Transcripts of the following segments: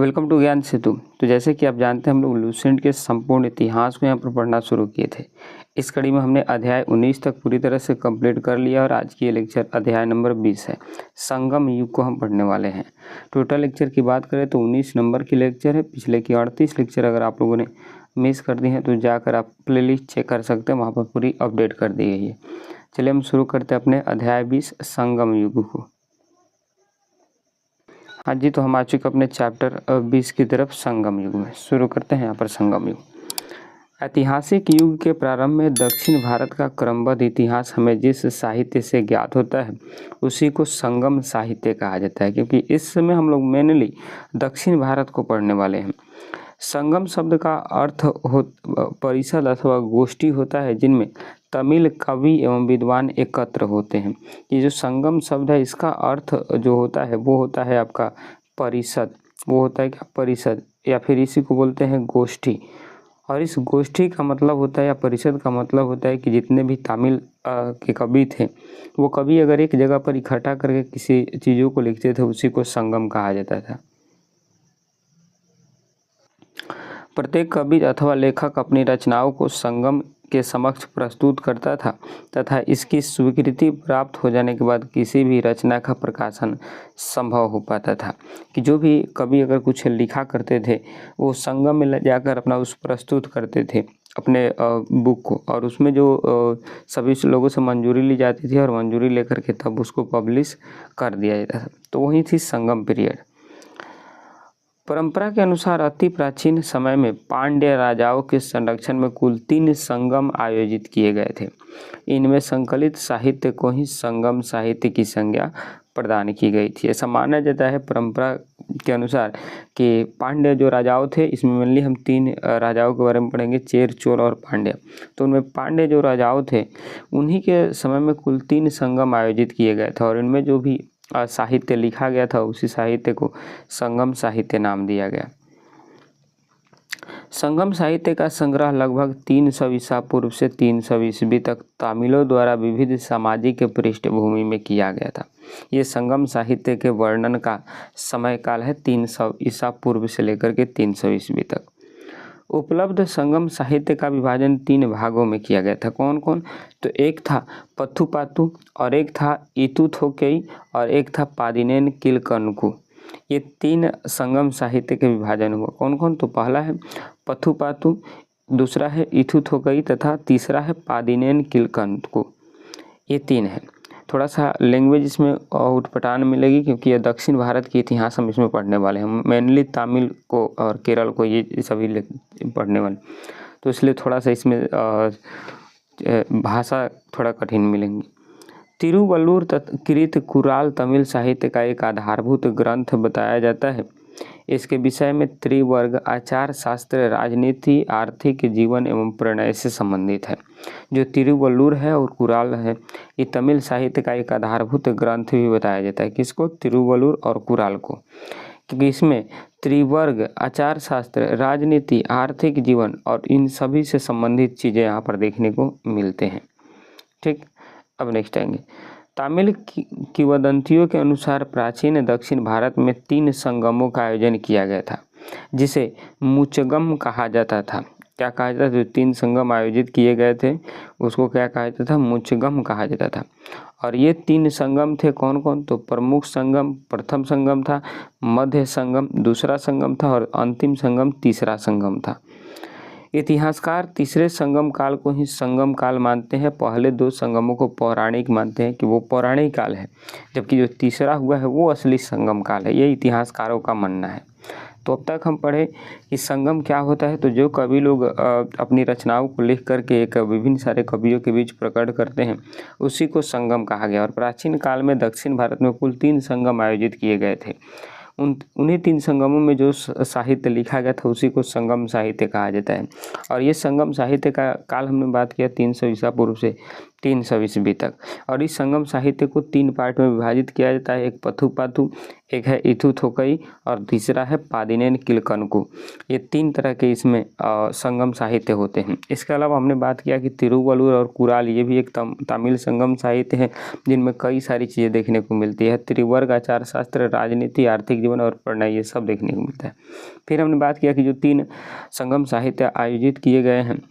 Welcome to ज्ञान सेतु। तो जैसे कि आप जानते हैं हम लोग लूसेंट के संपूर्ण इतिहास को यहाँ पर पढ़ना शुरू किए थे। इस कड़ी में हमने अध्याय 19 तक पूरी तरह से कंप्लीट कर लिया और आज की ये लेक्चर अध्याय नंबर 20 है। संगम युग को हम पढ़ने वाले हैं। टोटल लेक्चर की बात करें तो 19 नंबर की लेक्चर है। पिछले की 38 लेक्चर अगर आप लोगों ने मिस कर दी हैं तो जाकर आप प्लेलिस्ट चेक कर सकते हैं, वहाँ पर पूरी अपडेट कर दी गई है। चलिए हम शुरू करते हैं अपने अध्याय 20 संगम युग को। हाँ जी, तो हम आ चुके अपने चैप्टर 20 की तरफ संगम युग में। शुरू करते हैं यहाँ पर संगम युग। ऐतिहासिक युग के प्रारंभ में दक्षिण भारत का क्रमबद्ध इतिहास हमें जिस साहित्य से ज्ञात होता है उसी को संगम साहित्य कहा जाता है, क्योंकि इस समय हम लोग मेनली दक्षिण भारत को पढ़ने वाले हैं। संगम शब्द का अर्थ परिषद अथवा गोष्ठी होता है जिनमें तमिल कवि एवं विद्वान एकत्र होते हैं। ये जो संगम शब्द है इसका अर्थ जो होता है वो होता है आपका परिषद। वो होता है क्या? परिषद, या फिर इसी को बोलते हैं गोष्ठी। और इस गोष्ठी का मतलब होता है या परिषद का मतलब होता है कि जितने भी तमिल के कवि थे वो कवि अगर एक जगह पर इकट्ठा करके किसी चीज़ों को लिखते थे उसी को संगम कहा जाता था। प्रत्येक कवि अथवा लेखक अपनी रचनाओं को संगम के समक्ष प्रस्तुत करता था तथा इसकी स्वीकृति प्राप्त हो जाने के बाद किसी भी रचना का प्रकाशन संभव हो पाता था। कि जो भी कवि अगर कुछ लिखा करते थे वो संगम में ले जाकर अपना उस प्रस्तुत करते थे अपने बुक को, और उसमें जो सभी लोगों से मंजूरी ली जाती थी और मंजूरी लेकर के तब उसको पब्लिश कर दिया जाता था। तो वही थी संगम पीरियड। परंपरा के अनुसार अति प्राचीन समय में पांड्य राजाओं के संरक्षण में कुल 3 संगम आयोजित किए गए थे। इनमें संकलित साहित्य को ही संगम साहित्य की संज्ञा प्रदान की गई थी। ऐसा माना जाता है परंपरा के अनुसार कि पांड्य जो राजाओं थे, इसमें मेनली हम 3 राजाओं के बारे में पढ़ेंगे, चेर, चोल और पांड्य। तो उनमें पांड्य जो राजाओं थे उन्हीं के समय में कुल 3 संगम आयोजित किए गए थे और इनमें जो भी साहित्य लिखा गया था उसी साहित्य को संगम साहित्य नाम दिया गया। संगम साहित्य का संग्रह लगभग 300 ईसा पूर्व से 300 ईस्वी तक तमिलों द्वारा विविध सामाजिक पृष्ठभूमि में किया गया था। ये संगम साहित्य के वर्णन का समय काल है 300 ईसा पूर्व से लेकर के 300 ईस्वी तक। उपलब्ध संगम साहित्य का विभाजन 3 भागों में किया गया था। कौन कौन? तो एक था पथुपातु और एक था इतुथोकेई और एक था पादिनेन किलकनकु। ये 3 संगम साहित्य के विभाजन हुआ। कौन कौन? तो पहला है पथुपातु, दूसरा है इतुथोकेई तथा तीसरा है पादिनेन किलकनकु। ये 3 है। थोड़ा सा लैंग्वेज इसमें उटपटांग मिलेगी क्योंकि ये दक्षिण भारत के इतिहास हम इसमें पढ़ने वाले हैं। मेनली तमिल को और केरल को ये सभी पढ़ने वाले, तो इसलिए थोड़ा सा इसमें भाषा थोड़ा कठिन मिलेंगी। तिरुवल्लुर कृत कुराल तमिल साहित्य का एक आधारभूत ग्रंथ बताया जाता है। इसके विषय में त्रिवर्ग आचार शास्त्र, राजनीति, आर्थिक, जीवन एवं प्रणय से संबंधित है। जो तिरुवल्लुर है और कुराल है ये तमिल साहित्य का एक आधारभूत ग्रंथ भी बताया जाता है। किसको? तिरुवल्लुर और कुराल को, क्योंकि इसमें त्रिवर्ग आचार शास्त्र, राजनीति, आर्थिक, जीवन और इन सभी से संबंधित चीज़ें यहाँ पर देखने को मिलते हैं। ठीक, अब नेक्स्ट आएंगे। तमिल किंवदंतियों के अनुसार प्राचीन दक्षिण भारत में 3 संगमों का आयोजन किया गया था जिसे मुचगम कहा जाता था। क्या कहा जाता था? जो 3 संगम आयोजित किए गए थे उसको क्या कहा जाता था? मुचगम कहा जाता था। और ये 3 संगम थे कौन कौन? तो प्रमुख संगम प्रथम संगम था, मध्य संगम दूसरा संगम था और अंतिम संगम तीसरा संगम था। इतिहासकार तीसरे संगम काल को ही संगम काल मानते हैं। पहले 2 संगमों को पौराणिक मानते हैं कि वो पौराणिक काल है, जबकि जो तीसरा हुआ है वो असली संगम काल है। ये इतिहासकारों का मानना है। तो अब तक हम पढ़े कि संगम क्या होता है। तो जो कवि लोग अपनी रचनाओं को लिख करके एक विभिन्न सारे कवियों के बीच प्रकट करते हैं उसी को संगम कहा गया। और प्राचीन काल में दक्षिण भारत में कुल 3 संगम आयोजित किए गए थे। उन्हीं 3 संगमों में जो साहित्य लिखा गया था उसी को संगम साहित्य कहा जाता है। और ये संगम साहित्य का काल हमने बात किया 300 ईसा पूर्व से 300 ईस्वी तक। और इस संगम साहित्य को 3 पार्ट में विभाजित किया जाता है, एक पथुपाथु, एक है इथु थोकई और तीसरा है पादिनेन किलकनकु। ये 3 तरह के इसमें संगम साहित्य होते हैं। इसके अलावा हमने बात किया कि तिरुवल्लुवर और कुराल ये भी एक तमिल संगम साहित्य है जिनमें कई सारी चीज़ें देखने को मिलती है। त्रिवर्ग, आचार शास्त्र, राजनीति, आर्थिक जीवन और प्रणय, ये सब देखने को मिलता है। फिर हमने बात किया कि जो 3 संगम साहित्य आयोजित किए गए हैं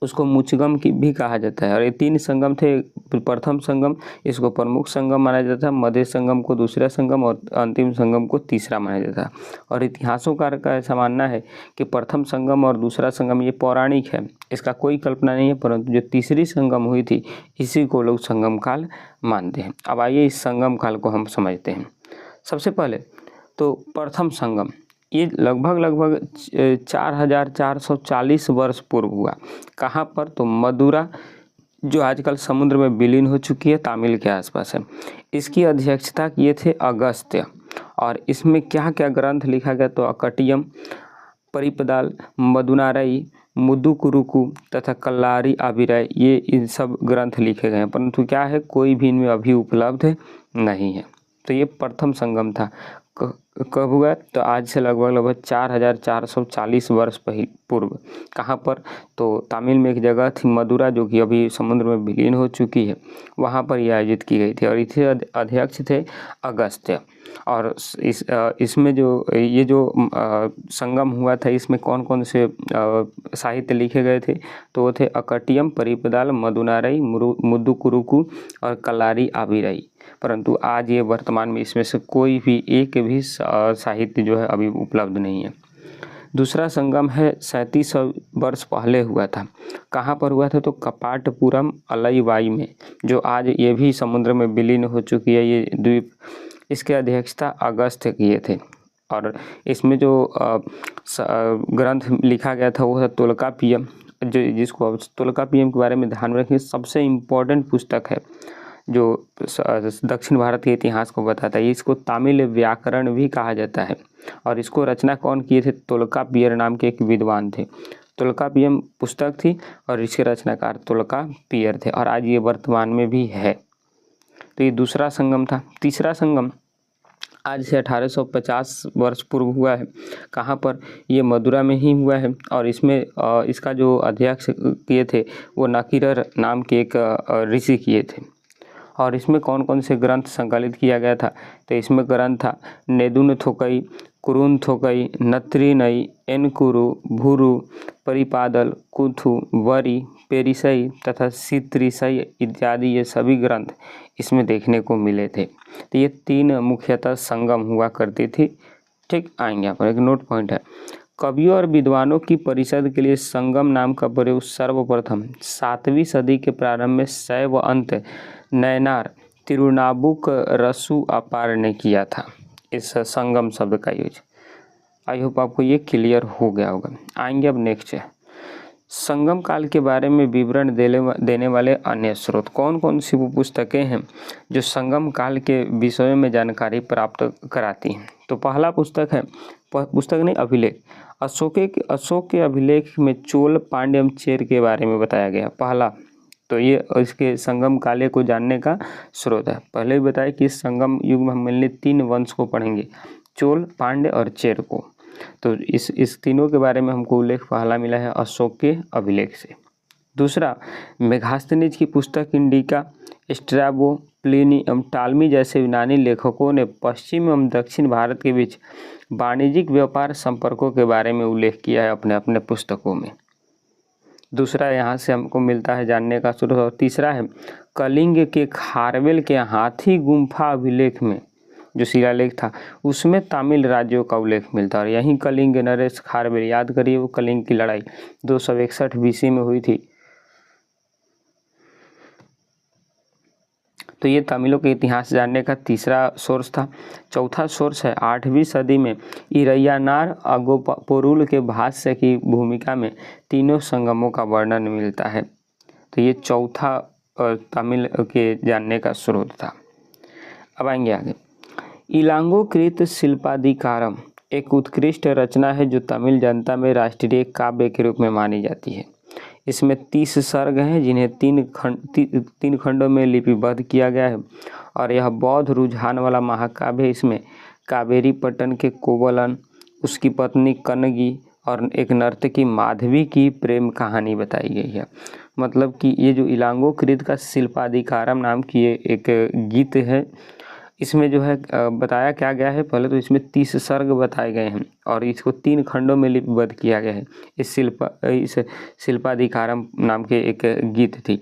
उसको मुचगम की भी कहा जाता है। और ये 3 संगम थे। प्रथम संगम, इसको प्रमुख संगम माना जाता है, मध्य संगम को दूसरा संगम और अंतिम संगम को तीसरा माना जाता है। और इतिहासकार का ऐसा मानना है कि प्रथम संगम और दूसरा संगम ये पौराणिक है, इसका कोई कल्पना नहीं है, परंतु जो तीसरी संगम हुई थी इसी को लोग संगम काल मानते हैं। अब आइए इस संगम काल को हम समझते हैं। सबसे पहले तो प्रथम संगम ये लगभग 4440 वर्ष पूर्व हुआ। कहाँ पर? तो मदुरा, जो आजकल समुद्र में विलीन हो चुकी है, तामिल के आसपास है। इसकी अध्यक्षता किए थे अगस्त्य। और इसमें क्या क्या ग्रंथ लिखा गया? तो अकटियम, परिपदाल, मदुनारई, मुदुकुरुकु तथा कल्लारी आबिराय, ये इन सब ग्रंथ लिखे गए हैं, परंतु क्या है, कोई भी इनमें अभी उपलब्ध नहीं है। तो ये प्रथम संगम था। कब हुआ? तो आज से लगभग 4440 वर्ष पूर्व। कहाँ पर? तो तामिल में एक जगह थी मदुरा, जो कि अभी समुद्र में विलीन हो चुकी है, वहाँ पर यह आयोजित की गई थी। और इसके अध्यक्ष थे अगस्त्य। और इसमें ये जो संगम हुआ था, इसमें कौन कौन से साहित्य लिखे गए थे? तो वो थे अकटियम, परिपदाल, मदुनारई, मुदुकुरुकु और कल्लारी आबिराई। परंतु आज ये वर्तमान में इसमें से कोई भी एक भी साहित्य जो है अभी उपलब्ध नहीं है। दूसरा संगम है 3700 वर्ष पहले हुआ था। कहाँ पर हुआ था? तो कपाटपुरम अलईवाई में, जो आज ये भी समुद्र में विलीन हो चुकी है ये द्वीप। इसके अध्यक्षता अगस्त्य किए थे। और इसमें जो ग्रंथ लिखा गया था वो है तोल्कापियम, जिसको तोल्कापियम के बारे में ध्यान रखें, सबसे इम्पोर्टेंट पुस्तक है जो दक्षिण भारत के इतिहास को बताता है। इसको तामिल व्याकरण भी कहा जाता है। और इसको रचना कौन किए थे? तोल्कापियर नाम के एक विद्वान थे। तोल्कापियम पुस्तक थी और इसके रचनाकार तोल्कापियर थे, और आज ये वर्तमान में भी है। तो ये दूसरा संगम था। तीसरा संगम आज से 1850 वर्ष पूर्व हुआ है। कहाँ पर? ये मदुरा में ही हुआ है। और इसमें इसका जो अध्यक्ष किए थे वो नकीरर नाम के एक ऋषि किए थे। और इसमें कौन कौन से ग्रंथ संकलित किया गया था? तो इसमें ग्रंथ था नेदुन थोकई, कुरुन थोकई, नत्रिनई, एनकुरु, भूरु, परिपादल, कुथु, वरी, पेरिसई तथा सित्रिसई इत्यादि, ये सभी ग्रंथ इसमें देखने को मिले थे। तो ये 3 मुख्यतः संगम हुआ करती थी। ठीक, आएंगे यहाँ पर एक नोट पॉइंट है। कवियों और विद्वानों की परिषद के लिए संगम नाम का प्रयोग सर्वप्रथम 7वीं सदी के प्रारंभ में शैव अंत नयनार तिरुनाबुकरसु अपार ने किया था इस संगम शब्द का यूज। आई होप आपको ये क्लियर हो गया होगा। आएंगे अब नेक्स्ट है संगम काल के बारे में विवरण देने वाले अन्य स्रोत। कौन कौन सी वो पुस्तकें हैं जो संगम काल के विषय में जानकारी प्राप्त कराती हैं? तो पहला पुस्तक है, पुस्तक नहीं अभिलेख, अशोक के अभिलेख में चोल, पांड्य एवं चेर के बारे में बताया गया। पहला तो ये इसके संगम काले को जानने का स्रोत है। पहले भी बताया कि इस संगम युग में हम मिलने 3 वंश को पढ़ेंगे, चोल, पांड्य और चेर को। तो इस तीनों के बारे में हमको उल्लेख पहला मिला है अशोक के अभिलेख से। दूसरा, मेगास्थनीज की पुस्तक इंडिका, स्ट्रैबो, प्लिनी एवं टालमी जैसे यूनानी लेखकों ने पश्चिम एवं दक्षिण भारत के बीच वाणिज्यिक व्यापार संपर्कों के बारे में उल्लेख किया है अपने अपने पुस्तकों में। दूसरा यहाँ से हमको मिलता है जानने का स्रोत। और तीसरा है कलिंग के खारवेल के हाथी गुम्फा अभिलेख में जो शिलालेख था उसमें तामिल राज्यों का उल्लेख मिलता है। और यहीं कलिंग नरेश खारवेल, याद करिए वो कलिंग की लड़ाई 261 BC में हुई थी। तो ये तमिलों के इतिहास जानने का तीसरा सोर्स था। चौथा सोर्स है 8वीं सदी में इरैयानार अगोपोरुल के भाष्य की भूमिका में तीनों संगमों का वर्णन मिलता है। तो ये चौथा तमिल के जानने का स्रोत था। अब आएंगे आगे। इलांगोकृत शिल्पाधिकारम एक उत्कृष्ट रचना है जो तमिल जनता में राष्ट्रीय काव्य के रूप में मानी जाती है। इसमें 30 सर्ग हैं जिन्हें तीन खंडों में लिपिबद्ध किया गया है और यह बौद्ध रुझान वाला महाकाव्य है। इसमें कावेरी पट्टन के कोवलन, उसकी पत्नी कनगी और एक नर्तकी माधवी की प्रेम कहानी बताई गई है। मतलब कि ये जो इलांगो कृत का शिल्पाधिकारम नाम की ये एक गीत है, इसमें जो है बताया क्या गया है, पहले तो इसमें 30 सर्ग बताए गए हैं और इसको 3 खंडों में लिपिबद्ध किया गया है। इस शिल्पाधिकारम नाम के एक गीत थी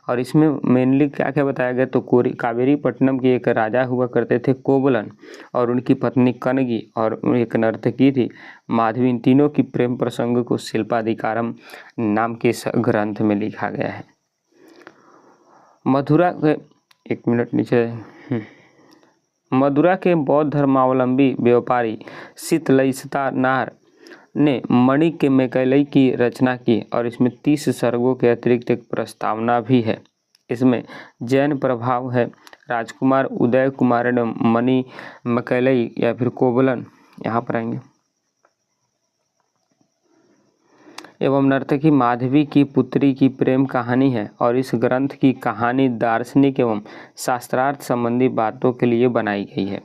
और इसमें मेनली क्या क्या बताया गया, तो कावेरी पट्टनम के एक राजा हुआ करते थे कोवलन और उनकी पत्नी कनगी और एक नर्तकी थी माधवी। इन तीनों की प्रेम प्रसंग को शिल्पाधिकारम नाम के इस ग्रंथ में लिखा गया है। मदुरा के बौद्ध धर्मावलंबी व्यापारी शीतलईशतानार ने मणि के मैकैलई की रचना की और इसमें 30 सर्गों के अतिरिक्त एक प्रस्तावना भी है। इसमें जैन प्रभाव है। राजकुमार उदय कुमार ने मणि मैकैलई या फिर कोवलन यहाँ पर आएंगे एवं नर्तकी माधवी की पुत्री की प्रेम कहानी है और इस ग्रंथ की कहानी दार्शनिक एवं शास्त्रार्थ संबंधी बातों के लिए बनाई गई है।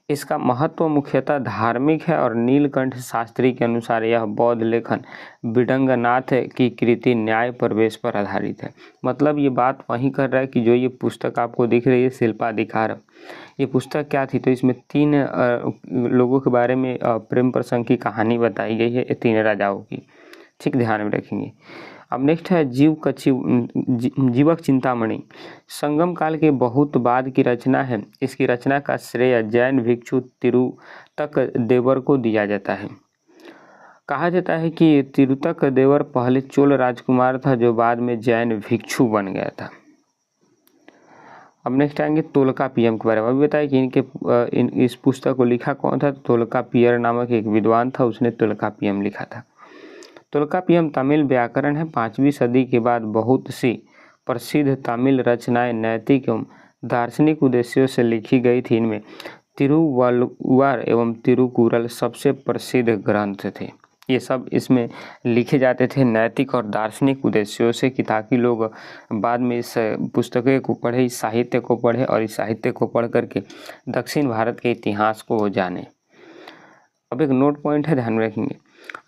इसका महत्व मुख्यतः धार्मिक है और नीलकंठ शास्त्री के अनुसार यह बौद्ध लेखन विडंगनाथ की कृति न्याय प्रवेश पर आधारित है। मतलब ये बात वहीं कर रहा है कि जो ये पुस्तक आपको दिख रही है शिल्पाधिकारम, ये पुस्तक क्या थी, तो इसमें 3 लोगों के बारे में प्रेम प्रसंग की कहानी बताई गई है, 3 राजाओं की। ठीक, ध्यान में रखेंगे। अब नेक्स्ट है जीवक चिंतामणि। संगम काल के बहुत बाद की रचना है। इसकी रचना का श्रेय जैन भिक्षु तिरुतक देवर को दिया जाता है। कहा जाता है कि तिरुतक देवर पहले चोल राजकुमार था जो बाद में जैन भिक्षु बन गया था। अब नेक्स्ट आएंगे तोलकापियम के बारे में। अभी बताया कि इस पुस्तक को लिखा कौन था, तोलकापियर नामक एक विद्वान था, उसने तोलकापियम लिखा था। तोलकापियम तमिल व्याकरण है। 5वीं सदी के बाद बहुत सी प्रसिद्ध तमिल रचनाएं नैतिक एवं दार्शनिक उद्देश्यों से लिखी गई थी। इनमें तिरुवल्लुवर एवं तिरुकुरल सबसे प्रसिद्ध ग्रंथ थे। ये सब इसमें लिखे जाते थे नैतिक और दार्शनिक उद्देश्यों से कि ताकि लोग बाद में इस पुस्तकों को पढ़े, इस साहित्य को पढ़े और इस साहित्य को पढ़ करके दक्षिण भारत के इतिहास को वो जाने। अब एक नोट पॉइंट है, ध्यान रखेंगे।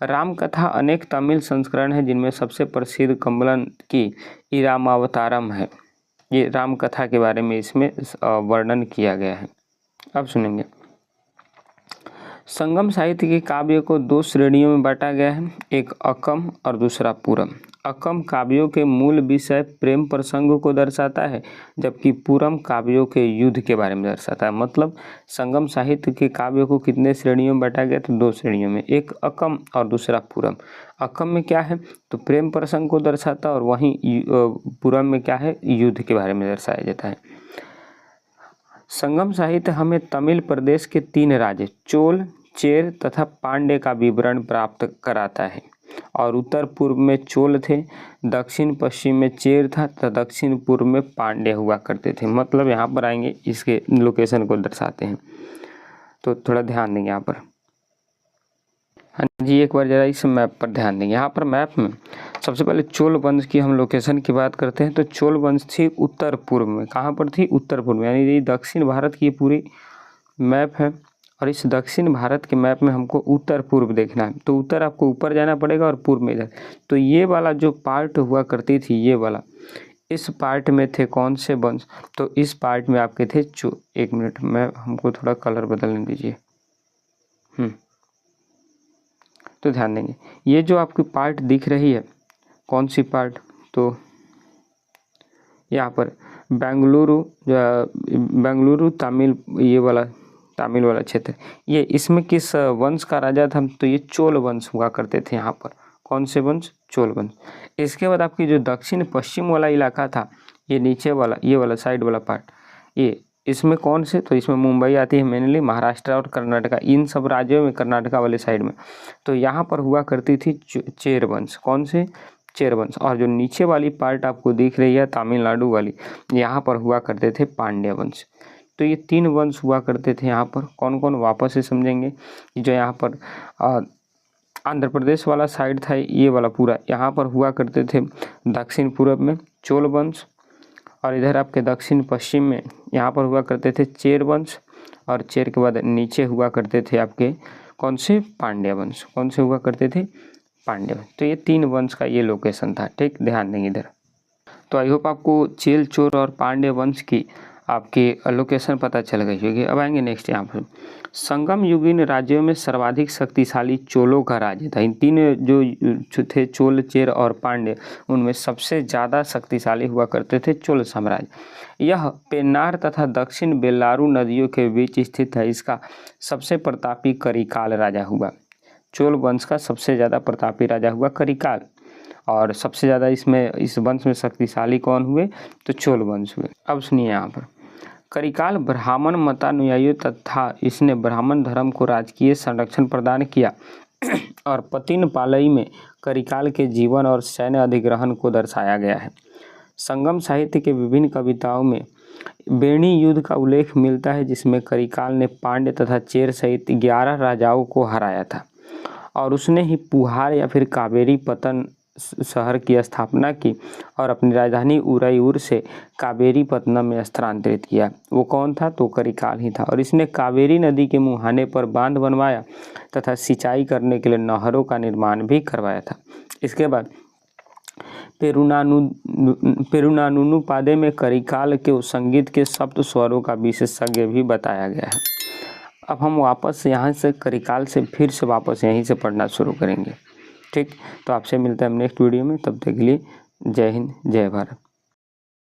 राम कथा अनेक तमिल संस्करण है जिनमें सबसे प्रसिद्ध कम्बलन की इरामावतारम है। ये राम कथा के बारे में इसमें वर्णन किया गया है। अब सुनेंगे। संगम साहित्य के काव्य को 2 श्रेणियों में बांटा गया है, एक अकम और दूसरा पूरम। अकम काव्यों के मूल विषय प्रेम प्रसंग को दर्शाता है जबकि पूरम काव्यों के युद्ध के बारे में दर्शाता है। मतलब संगम साहित्य के काव्यों को कितने श्रेणियों में बांटा गया, तो 2 श्रेणियों में, एक अकम और दूसरा पूरम। अकम में क्या है, तो प्रेम प्रसंग को दर्शाता है और वहीं पूरम में क्या है, युद्ध के बारे में दर्शाया जाता है। संगम साहित्य हमें तमिल प्रदेश के 3 राज्य चोल, चेर तथा पांड्य का विवरण प्राप्त कराता है और उत्तर पूर्व में चोल थे, दक्षिण पश्चिम में चेर था तथा दक्षिण पूर्व में पांड्य हुआ करते थे। मतलब यहाँ पर आएंगे इसके लोकेशन को दर्शाते हैं, तो थोड़ा ध्यान देंगे यहाँ पर। हाँ जी, एक बार जरा इस मैप पर ध्यान देंगे। यहाँ पर मैप में सबसे पहले चोल वंश की हम लोकेशन की बात करते हैं तो चोल वंश थी उत्तर पूर्व में। कहाँ पर थी, उत्तर पूर्व में, यानी ये दक्षिण भारत की पूरी मैप है और इस दक्षिण भारत के मैप में हमको उत्तर पूर्व देखना है। तो उत्तर आपको ऊपर जाना पड़ेगा और पूर्व में इधर। तो ये वाला जो पार्ट हुआ करती थी, ये वाला, इस पार्ट में थे कौन से वंश, तो इस पार्ट में आपके थे एक मिनट, मैं हमको थोड़ा कलर बदलने दीजिए। तो ध्यान देंगे, ये जो आपकी पार्ट दिख रही है, कौन सी पार्ट, तो यहाँ पर बेंगलुरु तमिल, ये वाला तमिल वाला क्षेत्र, ये इसमें किस वंश का राजा था, तो ये चोल वंश हुआ करते थे यहाँ पर। कौन से वंश, चोल वंश। इसके बाद आपकी जो दक्षिण पश्चिम वाला इलाका था, ये नीचे वाला, ये वाला साइड वाला पार्ट, ये इसमें कौन से, तो इसमें मुंबई आती है मेनली, महाराष्ट्र और कर्नाटका, इन सब राज्यों में, कर्नाटका वाले साइड में। तो यहाँ पर हुआ करती थी चेर वंश। कौन से, चेर वंश। और जो नीचे वाली पार्ट आपको दिख रही है तमिलनाडु वाली, यहाँ पर हुआ करते थे पांड्य वंश। तो ये 3 वंश हुआ करते थे यहाँ पर। कौन कौन, वापस से समझेंगे। जो यहाँ पर आंध्र प्रदेश वाला साइड था ये वाला पूरा, यहाँ पर हुआ करते थे दक्षिण पूर्व में चोल वंश, और इधर आपके दक्षिण पश्चिम में यहाँ पर हुआ करते थे चेर वंश, और चेर के बाद नीचे हुआ करते थे आपके कौन से, पांड्य वंश। कौन से हुआ करते थे, पांड्य वंश। तो ये 3 वंश का ये लोकेशन था, ठीक, ध्यान देंगे इधर। तो आई होप आपको चेल, चोर और पांड्य वंश की आपकी लोकेशन पता चल गई होगी। अब आएंगे नेक्स्ट यहाँ पर, संगम युगीन राज्यों में सर्वाधिक शक्तिशाली चोलों का राज्य था। इन 3 जो थे चोल, चेर और पांड्य, उनमें सबसे ज़्यादा शक्तिशाली हुआ करते थे चोल साम्राज्य। यह पेन्नार तथा दक्षिण बेल्लारू नदियों के बीच स्थित है। इसका सबसे प्रतापी करिकाल राजा हुआ। चोल वंश का सबसे ज़्यादा प्रतापी राजा हुआ करिकाल, और सबसे ज़्यादा इस वंश में शक्तिशाली कौन हुए, तो चोल वंश हुए। अब सुनिए यहाँ पर, करिकाल ब्राह्मण मतानुयायी तथा इसने ब्राह्मण धर्म को राजकीय संरक्षण प्रदान किया और पतिन पालई में करिकाल के जीवन और सैन्य अधिग्रहण को दर्शाया गया है। संगम साहित्य के विभिन्न कविताओं में बेणी युद्ध का उल्लेख मिलता है, जिसमें करिकाल ने पांड्य तथा चेर सहित 11 राजाओं को हराया था, और उसने ही पुहार या फिर कावेरी पतन शहर की स्थापना की और अपनी राजधानी उरईर से कावेरी पत्तनम में स्थानांतरित किया। वो कौन था, तो करिकाल ही था। और इसने कावेरी नदी के मुहाने पर बांध बनवाया तथा सिंचाई करने के लिए नहरों का निर्माण भी करवाया था। इसके बाद पेरुनानुपादे में करिकाल के संगीत के सप्त स्वरों का विशेषज्ञ भी बताया गया है। अब हम वापस यहाँ से करिकाल से फिर से वापस यहीं से पढ़ना शुरू करेंगे, ठीक। तो आपसे मिलते हैं नेक्स्ट वीडियो में, तब तक के लिए जय हिंद, जय भारत।